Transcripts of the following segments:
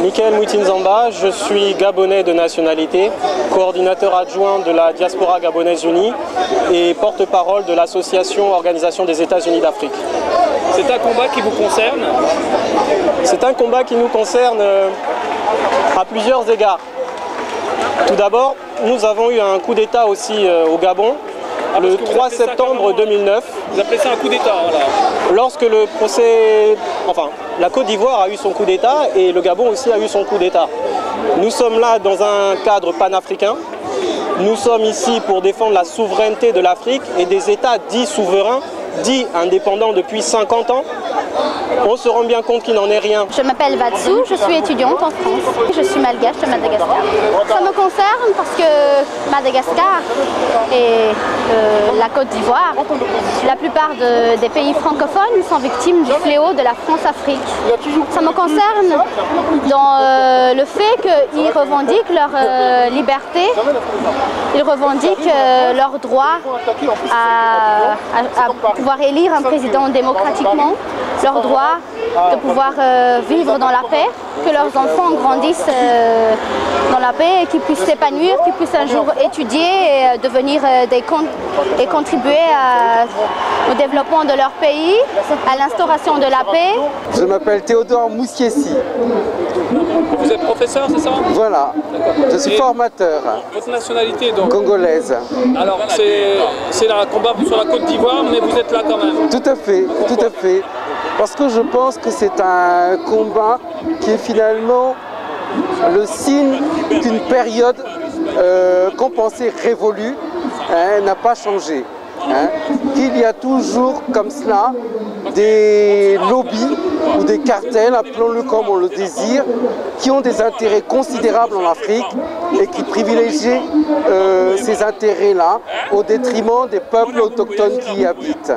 Michael Moutinzamba, je suis gabonais de nationalité, coordinateur adjoint de la diaspora gabonaise unie et porte-parole de l'association Organisation des États-Unis d'Afrique. C'est un combat qui vous concerne? C'est un combat qui nous concerne à plusieurs égards. Tout d'abord, nous avons eu un coup d'État aussi au Gabon, le 3 septembre 2009. Vous appelez ça un coup d'État, voilà. Lorsque le procès, la Côte d'Ivoire a eu son coup d'État et le Gabon aussi a eu son coup d'État. Nous sommes là dans un cadre panafricain. Nous sommes ici pour défendre la souveraineté de l'Afrique et des États dits souverains, dits indépendants depuis 50 ans. On se rend bien compte qu'il n'en est rien. Je m'appelle Vatsou, je suis étudiante en France. Je suis malgache de Madagascar. Ça me concerne parce que Madagascar et la Côte d'Ivoire, la plupart des pays francophones sont victimes du fléau de la France-Afrique. Ça me concerne dans le fait qu'ils revendiquent leur liberté, ils revendiquent leur droit à pouvoir élire un président démocratiquement, leur droit de pouvoir vivre dans la paix, que leurs enfants grandissent dans la paix et qu'ils puissent s'épanouir, qu'ils puissent un jour étudier et devenir et contribuer au développement de leur pays, à l'instauration de la paix. Je m'appelle Théodore Moussiessi. Vous êtes professeur, c'est ça? Voilà, je suis formateur. Votre nationalité donc? Congolaise. Alors c'est un combat sur la Côte d'Ivoire, mais vous êtes là quand même? Tout à fait, tout à fait. Parce que je pense que c'est un combat qui est finalement le signe qu'une période qu'on pensait révolue n'a pas changé. Qu'il y a toujours comme cela des lobbies ou des cartels, appelons-le comme on le désire, qui ont des intérêts considérables en Afrique et qui privilégient ces intérêts-là au détriment des peuples autochtones qui y habitent.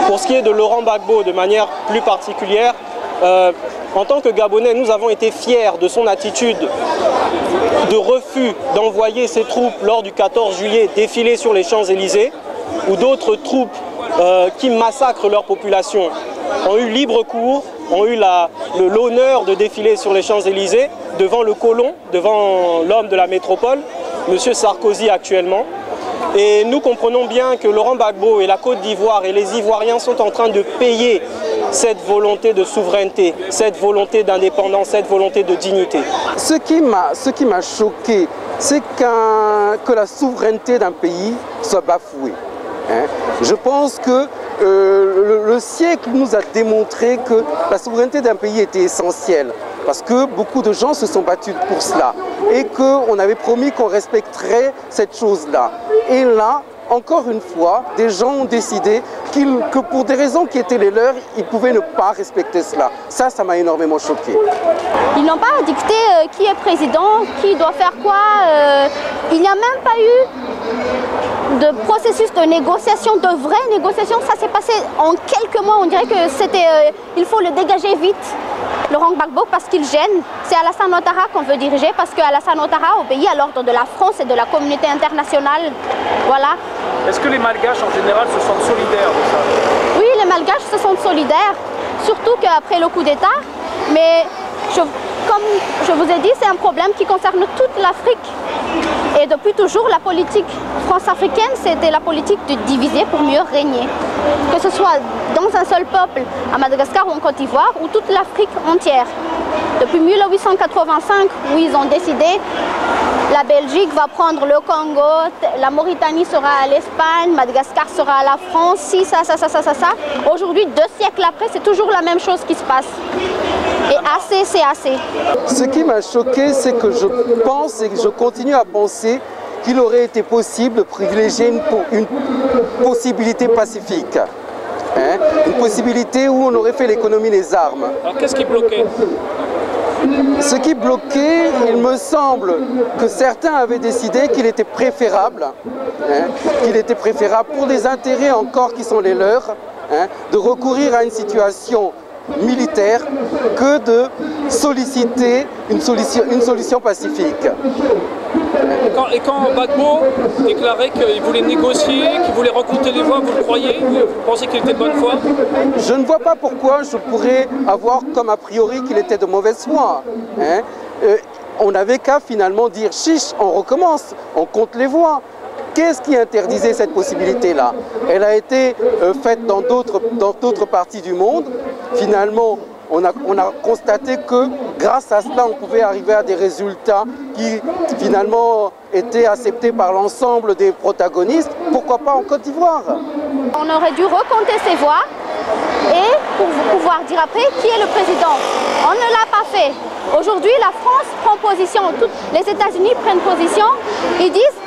Pour ce qui est de Laurent Gbagbo, de manière plus particulière, en tant que Gabonais, nous avons été fiers de son attitude de refus d'envoyer ses troupes lors du 14 juillet défiler sur les Champs-Élysées, où d'autres troupes qui massacrent leur population ont eu libre cours, ont eu l'honneur de défiler sur les Champs-Élysées devant le colon, devant l'homme de la métropole, M. Sarkozy actuellement. Et nous comprenons bien que Laurent Gbagbo et la Côte d'Ivoire et les Ivoiriens sont en train de payer cette volonté de souveraineté, cette volonté d'indépendance, cette volonté de dignité. Ce qui m'a choqué, c'est que la souveraineté d'un pays soit bafouée. Je pense que le siècle nous a démontré que la souveraineté d'un pays était essentielle. Parce que beaucoup de gens se sont battus pour cela et qu'on avait promis qu'on respecterait cette chose-là. Et là, encore une fois, des gens ont décidé que pour des raisons qui étaient les leurs, ils pouvaient ne pas respecter cela. Ça m'a énormément choqué. Ils n'ont pas dicté qui est président, qui doit faire quoi. Il n'y a même pas eu de processus de négociation, de vraies négociations. Ça s'est passé en quelques mois. On dirait que c'était, il faut le dégager vite. Laurent Gbagbo parce qu'il gêne. C'est Alassane Ouattara qu'on veut diriger parce que Alassane Ouattara obéit à l'ordre de la France et de la communauté internationale. Voilà. Est-ce que les Malgaches en général se sentent solidaires de ça? Oui, les Malgaches se sentent solidaires, surtout qu'après le coup d'État. Mais comme je vous ai dit, c'est un problème qui concerne toute l'Afrique. Et depuis toujours, la politique france-africaine, c'était la politique de diviser pour mieux régner. Que ce soit dans un seul peuple, à Madagascar ou en Côte d'Ivoire, ou toute l'Afrique entière. Depuis 1885, où ils ont décidé, la Belgique va prendre le Congo, la Mauritanie sera à l'Espagne, Madagascar sera à la France, si, ça. Aujourd'hui, 2 siècles après, c'est toujours la même chose qui se passe. Et assez, c'est assez. Ce qui m'a choqué, c'est que je pense et je continue à penser qu'il aurait été possible de privilégier une possibilité pacifique. Une possibilité où on aurait fait l'économie des armes. Alors qu'est-ce qui bloquait? Ce qui bloquait, il me semble que certains avaient décidé qu'il était préférable, pour des intérêts encore qui sont les leurs, de recourir à une situation militaire que de solliciter une solution pacifique. Et quand Gbagbo déclarait qu'il voulait négocier, qu'il voulait recompter les voix, vous le croyez? Vous pensez qu'il était de bonne foi? Je ne vois pas pourquoi je pourrais avoir comme a priori qu'il était de mauvaise foi. Hein. On n'avait qu'à finalement dire chiche, on recommence, on compte les voix. Qu'est-ce qui interdisait cette possibilité-là? Elle a été faite dans d'autres parties du monde. Finalement, on a constaté que grâce à cela, on pouvait arriver à des résultats qui finalement étaient acceptés par l'ensemble des protagonistes. Pourquoi pas en Côte d'Ivoire? On aurait dû recompter ces voix et pour pouvoir dire après qui est le président. On ne l'a pas fait. Aujourd'hui, la France prend position, les États-Unis prennent position. Ils disent,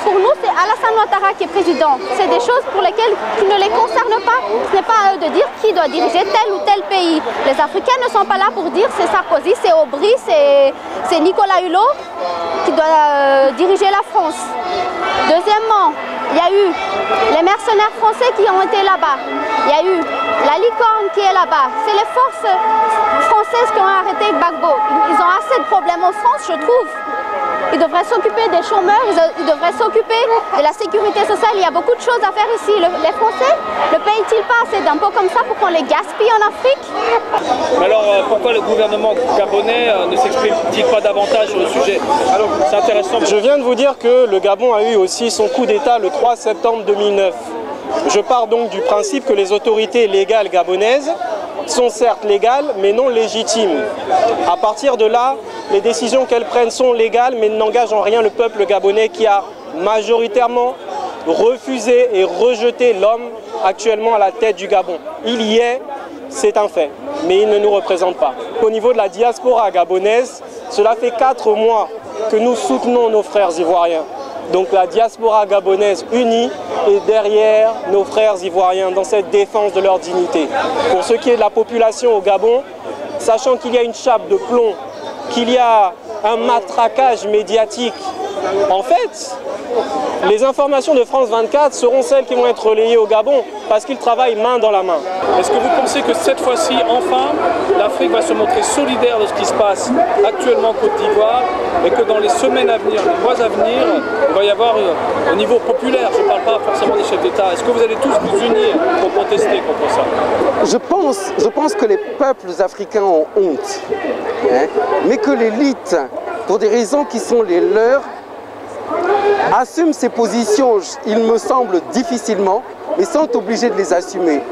pour nous, c'est Alassane Ouattara qui est président. C'est des choses pour lesquelles qui ne les concernent pas. Ce n'est pas à eux de dire qui doit diriger tel ou tel pays. Les Africains ne sont pas là pour dire c'est Sarkozy, c'est Aubry, c'est Nicolas Hulot qui doit diriger la France. Deuxièmement, il y a eu les mercenaires français qui ont été là-bas. Il y a eu la licorne qui est là-bas. C'est les forces françaises qui ont arrêté Gbagbo. Ils ont assez de problèmes en France, je trouve. Ils devraient s'occuper des chômeurs, ils devraient s'occuper de la sécurité sociale. Il y a beaucoup de choses à faire ici. Les Français ne payent-ils pas assez d'impôts comme ça pour qu'on les gaspille en Afrique? Mais alors, pourquoi le gouvernement gabonais ne s'exprime-t-il pas davantage sur le sujet? C'est intéressant. Je viens de vous dire que le Gabon a eu aussi son coup d'État le 3 septembre 2009. Je pars donc du principe que les autorités légales gabonaises sont certes légales, mais non légitimes. À partir de là, les décisions qu'elles prennent sont légales, mais n'engagent en rien le peuple gabonais qui a majoritairement refusé et rejeté l'homme actuellement à la tête du Gabon. Il y est, c'est un fait, mais il ne nous représente pas. Au niveau de la diaspora gabonaise, cela fait 4 mois que nous soutenons nos frères ivoiriens. Donc la diaspora gabonaise unie est derrière nos frères ivoiriens dans cette défense de leur dignité. Pour ce qui est de la population au Gabon, sachant qu'il y a une chape de plomb, qu'il y a un matraquage médiatique, en fait, les informations de France 24 seront celles qui vont être relayées au Gabon parce qu'ils travaillent main dans la main. Est-ce que vous pensez que cette fois-ci, enfin, l'Afrique va se montrer solidaire de ce qui se passe actuellement en Côte d'Ivoire et que dans les semaines à venir, les mois à venir, il va y avoir au niveau populaire, je ne parle pas forcément des chefs d'État, est-ce que vous allez tous vous unir pour protester contre ça? Je pense que les peuples africains ont honte, hein, mais que l'élite, pour des raisons qui sont les leurs, assument ces positions, il me semble, difficilement, mais sont obligés de les assumer.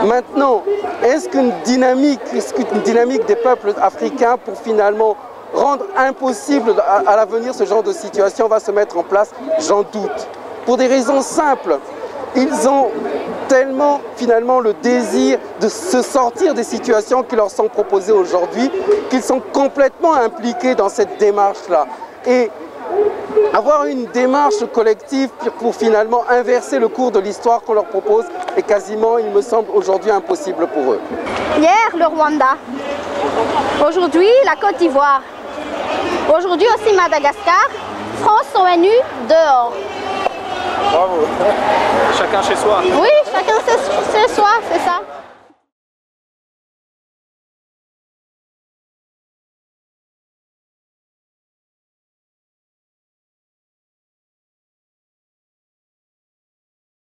Maintenant, est-ce qu'une dynamique des peuples africains pour finalement rendre impossible à l'avenir ce genre de situation va se mettre en place? J'en doute. Pour des raisons simples. Ils ont tellement finalement le désir de se sortir des situations qui leur sont proposées aujourd'hui qu'ils sont complètement impliqués dans cette démarche-là. Et avoir une démarche collective pour finalement inverser le cours de l'histoire qu'on leur propose est quasiment, il me semble, aujourd'hui impossible pour eux. Hier, le Rwanda. Aujourd'hui, la Côte d'Ivoire. Aujourd'hui aussi Madagascar. France ONU dehors. Bravo. Chacun chez soi. Oui, chacun chez soi, c'est ça.